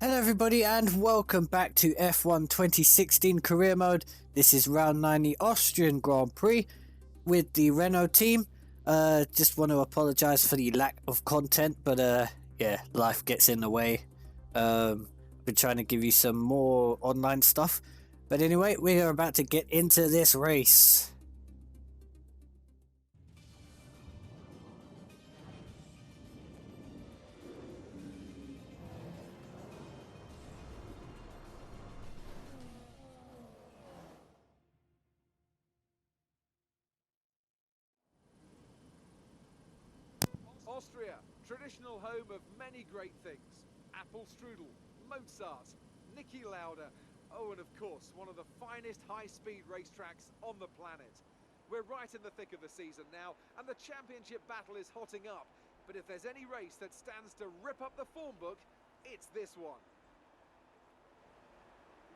Hello everybody and welcome back to F1 2016 career mode. This is round 9, the Austrian Grand Prix with the Renault team. Just want to apologise for the lack of content, but yeah, life gets in the way. Been trying to give you some more online stuff. But anyway, we are about to get into this race. Austria, traditional home of many great things. Apple strudel, Mozart, Niki Lauda, and of course, one of the finest high-speed racetracks on the planet. We're right in the thick of the season now, and the championship battle is hotting up. But if there's any race that stands to rip up the form book, it's this one.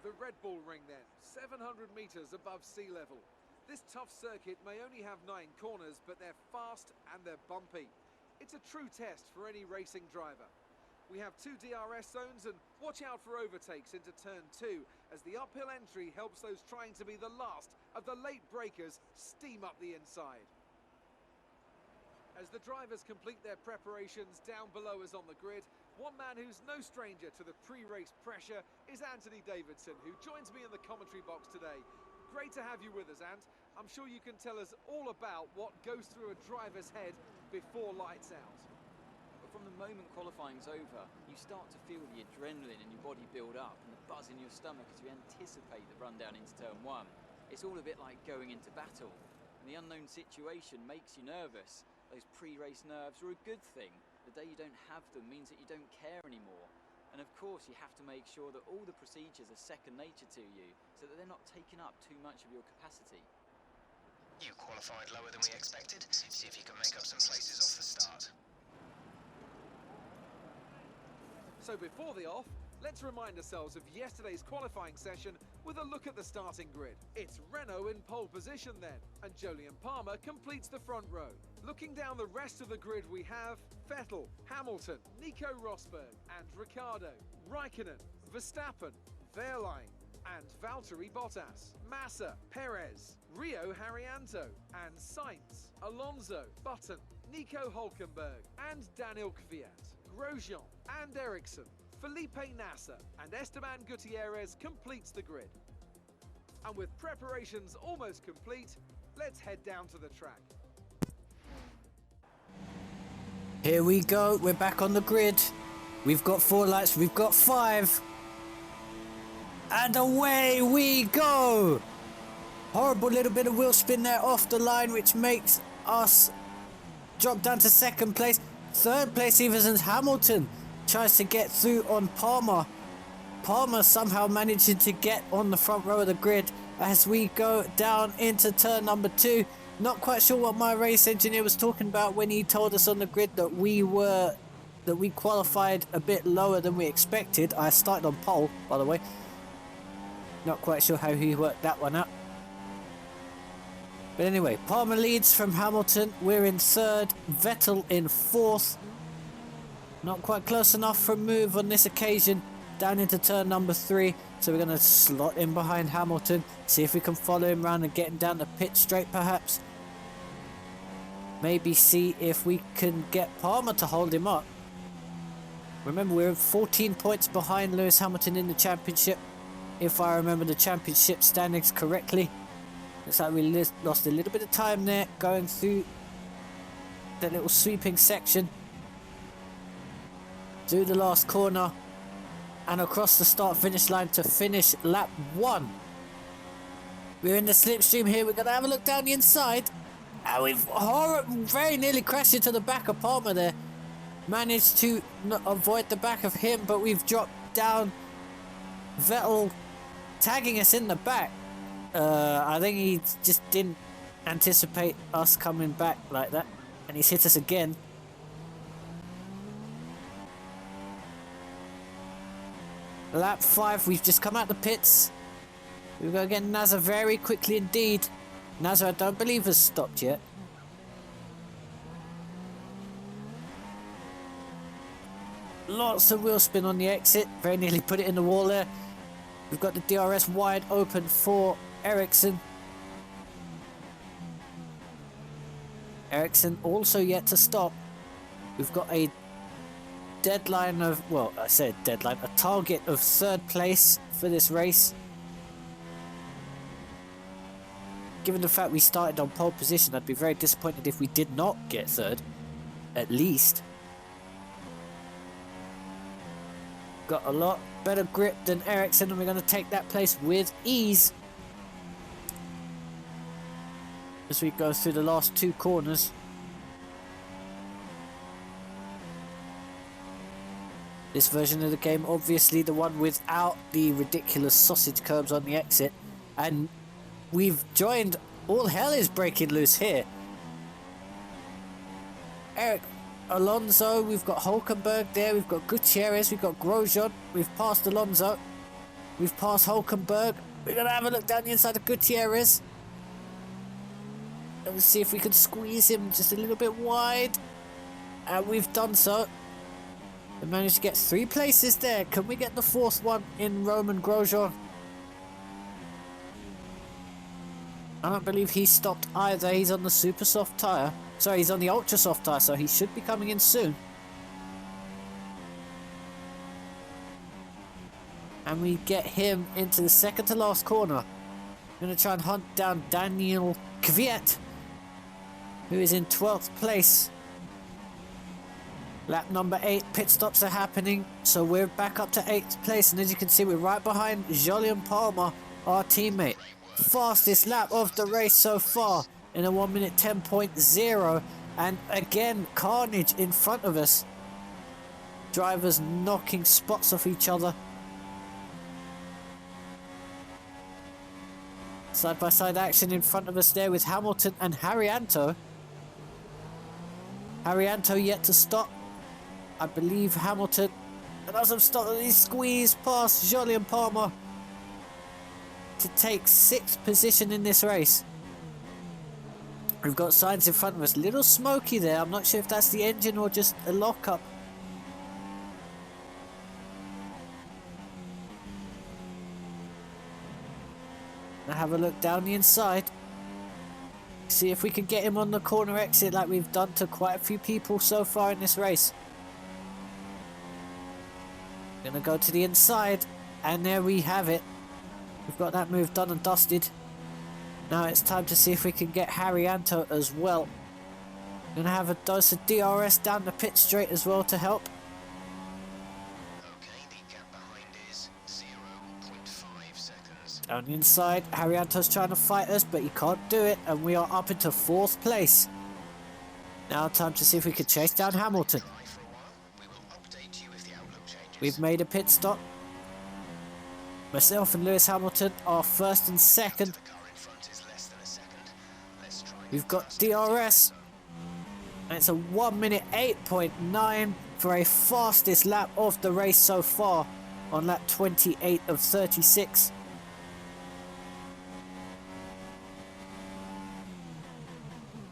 The Red Bull Ring then, 700 metres above sea level. This tough circuit may only have 9 corners, but they're fast and they're bumpy. It's a true test for any racing driver. We have 2 DRS zones and watch out for overtakes into turn 2 as the uphill entry helps those trying to be the last of the late breakers steam up the inside. As the drivers complete their preparations down below us on the grid, one man who's no stranger to the pre-race pressure is Anthony Davidson, who joins me in the commentary box today. Great to have you with us, Ant. I'm sure you can tell us all about what goes through a driver's head before lights out. From the moment qualifying's over, you start to feel the adrenaline in your body build up and the buzz in your stomach as you anticipate the run down into turn 1. It's all a bit like going into battle, and the unknown situation makes you nervous. Those pre-race nerves are a good thing. The day you don't have them means that you don't care anymore. And of course you have to make sure that all the procedures are second nature to you, so that they're not taking up too much of your capacity. You qualified lower than we expected. See if you can make up some places off the start. So before the off, let's remind ourselves of yesterday's qualifying session with a look at the starting grid. It's Renault in pole position then, and Jolyon Palmer completes the front row. Looking down the rest of the grid, we have Vettel, Hamilton, Nico Rosberg and Ricciardo, Raikkonen, Verstappen, Wehrlein and Valtteri Bottas, Massa, Perez, Rio Haryanto and Sainz, Alonso, Button, Nico Hülkenberg and Daniel Kvyat, Grosjean and Ericsson, Felipe Nasser and Esteban Gutierrez completes the grid. And with preparations almost complete, let's head down to the track. Here we go, we're back on the grid. We've got 4 lights, we've got 5. And away we go! Horrible little bit of wheel spin there off the line, which makes us drop down to 2nd place. 3rd place even as Hamilton tries to get through on Palmer. Palmer somehow managing to get on the front row of the grid as we go down into turn number 2. Not quite sure what my race engineer was talking about when he told us on the grid that we qualified a bit lower than we expected. I started on pole, by the way. Not quite sure how he worked that one out. But anyway, Palmer leads from Hamilton. We're in 3rd, Vettel in 4th. Not quite close enough for a move on this occasion. Down into turn number 3. So we're going to slot in behind Hamilton. See if we can follow him around and get him down the pit straight perhaps. Maybe see if we can get Palmer to hold him up. Remember, we're 14 points behind Lewis Hamilton in the championship. If I remember the championship standings correctly. Looks like we lost a little bit of time there going through that little sweeping section. Through the last corner. And across the start-finish line to finish lap 1. We're in the slipstream here. We're going to have a look down the inside. And we've very nearly crashed into the back of Palmer there. Managed to avoid the back of him, but we've dropped down. Vettel tagging us in the back. I think he just didn't anticipate us coming back like that. And he's hit us again. Lap 5, we've just come out the pits. We've got to get Nasser very quickly indeed. Nasser, I don't believe, has stopped yet. lots of wheel spin on the exit. Very nearly put it in the wall there. We've got the DRS wide open for Ericsson. Ericsson also yet to stop. We've got a deadline of, well, I said deadline, a target of 3rd place for this race. Given the fact we started on pole position, I'd be very disappointed if we did not get 3rd, at least. Got a lot better grip than Ericsson, and we're going to take that place with ease as we go through the last 2 corners. This version of the game, obviously the one without the ridiculous sausage curbs on the exit, and we've joined, all hell is breaking loose here. Eric Alonso, we've got Hulkenberg there, we've got Gutierrez, we've got Grosjean, we've passed Alonso, we've passed Hulkenberg. We're going to have a look down the inside of Gutierrez. Let's see if we can squeeze him just a little bit wide. And we've done so. We managed to get 3 places there. Can we get the 4th one in Roman Grosjean? I don't believe he stopped either. He's on the super soft tyre. Sorry, he's on the ultra soft tyre, so he should be coming in soon. And we get him into the 2nd to last corner. Going to try and hunt down Daniel Kvyat, who is in 12th place. Lap number 8, pit stops are happening, so we're back up to 8th place, and as you can see, we're right behind Julian Palmer, our teammate. Fastest lap of the race so far in a 1 minute 10.0, and again, carnage in front of us. Drivers knocking spots off each other. Side-by-side action in front of us there with Hamilton and Haryanto. Haryanto yet to stop. I believe Hamilton, and as I'm starting, he squeezed past Julian Palmer to take 6th position in this race. We've got signs in front of us. Little smoky there. I'm not sure if that's the engine or just a lockup. Now have a look down the inside. See if we can get him on the corner exit like we've done to quite a few people so far in this race. Gonna go to the inside, and there we have it. We've got that move done and dusted. Now it's time to see if we can get Haryanto as well. Gonna have a dose of DRS down the pit straight as well to help. Okay, the gap behind is 0.5 seconds. Down the inside, Haryanto's trying to fight us, but he can't do it, and we are up into 4th place. Now time to see if we can chase down Hamilton. Try for a while. We will update you if the outlook changes. We've made a pit stop. Myself and Lewis Hamilton are 1st and 2nd. The car in front is less than a second. Let's try. We've got DRS. And it's a 1 minute 8.9 for a fastest lap of the race so far on lap 28 of 36.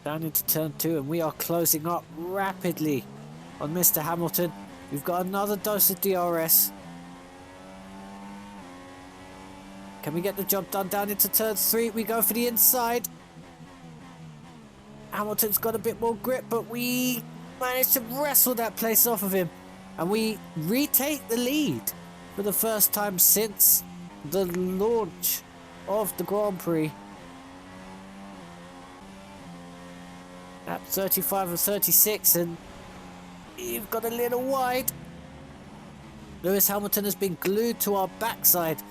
Down into turn 2, and we are closing up rapidly on Mr. Hamilton. We've got another dose of DRS. Can we get the job done down into turn 3? We go for the inside. Hamilton's got a bit more grip, but we managed to wrestle that place off of him. And we retake the lead for the first time since the launch of the Grand Prix. Lap 35 of 36, and you've got a little wide. Lewis Hamilton has been glued to our backside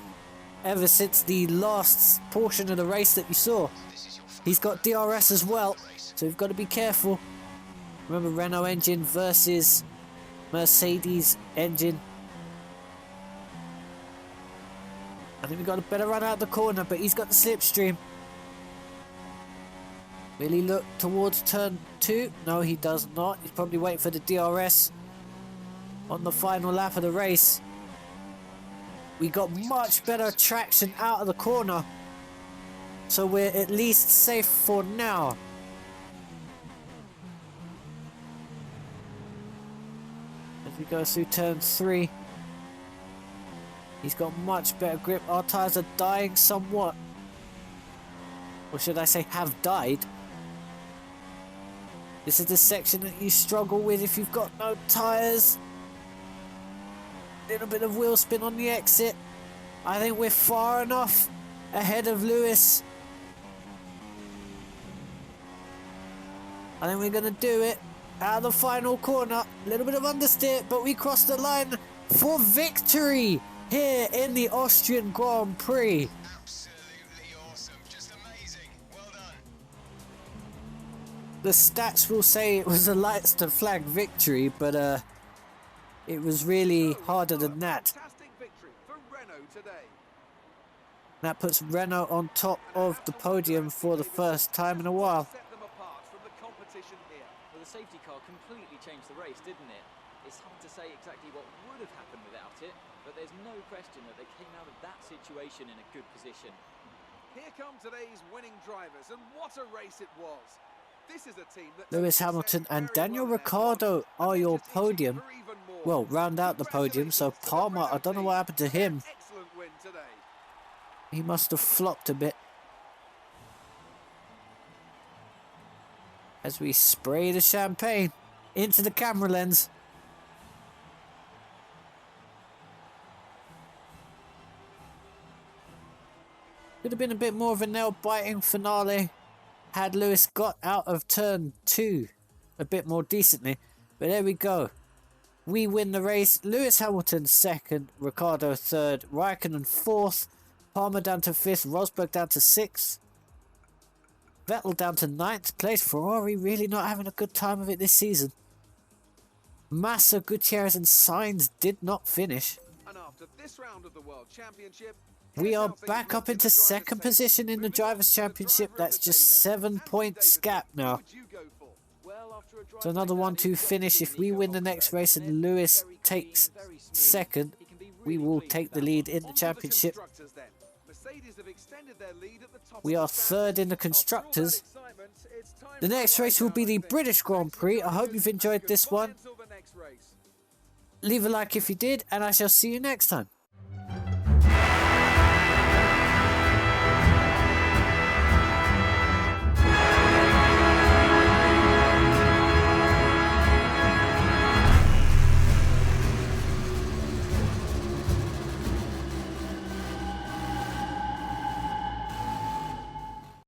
ever since the last portion of the race that you saw. He's got DRS as well, so we've got to be careful. Remember, Renault engine versus Mercedes engine. I think we've got a better run out of the corner, but he's got the slipstream. Will he look towards turn 2? No, he does not. He's probably waiting for the DRS on the final lap of the race. We got much better traction out of the corner, so we're at least safe for now. As We go through turn 3. He's got much better grip. Our tyres are dying somewhat. Or should I say have died. This is the section that you struggle with if you've got no tyres. Little bit of wheel spin on the exit. I think we're far enough ahead of Lewis. I think we're going to do it. Out of the final corner. A little bit of understeer, but we crossed the line for victory here in the Austrian Grand Prix. Absolutely awesome. Just amazing. Well done. The stats will say it was a lights to flag victory, but it was really harder than that. Fantastic victory for Renault today. That puts Renault on top of the podium for the first time in a while. Set them apart from the competition here. Well, the safety car completely changed the race, didn't it? It's hard to say exactly what would have happened without it, but there's no question that they came out of that situation in a good position. Here come today's winning drivers, and what a race it was. This is a team that Lewis Hamilton and Daniel Ricciardo are your podium. Well, round out the podium, so Palmer, I don't know what happened to him. Excellent win today. He must have flopped a bit. As we spray the champagne into the camera lens. Could have been a bit more of a nail-biting finale had Lewis got out of turn 2 a bit more decently. But there we go. We win the race. Lewis Hamilton 2nd, Ricciardo 3rd, Raikkonen 4th, Palmer down to 5th, Rosberg down to 6th, Vettel down to 9th place. Ferrari really not having a good time of it this season. Massa, Gutierrez and Sainz did not finish. And after this round of the World Championship, We are back up into 2nd position in the Drivers' Championship. That's just 7 points gap now. So another 1-2 finish. If we win the next race and Lewis takes 2nd, we will take the lead in the championship. We are 3rd in the Constructors. The next race will be the British Grand Prix. I hope you've enjoyed this one. Leave a like if you did, and I shall see you next time.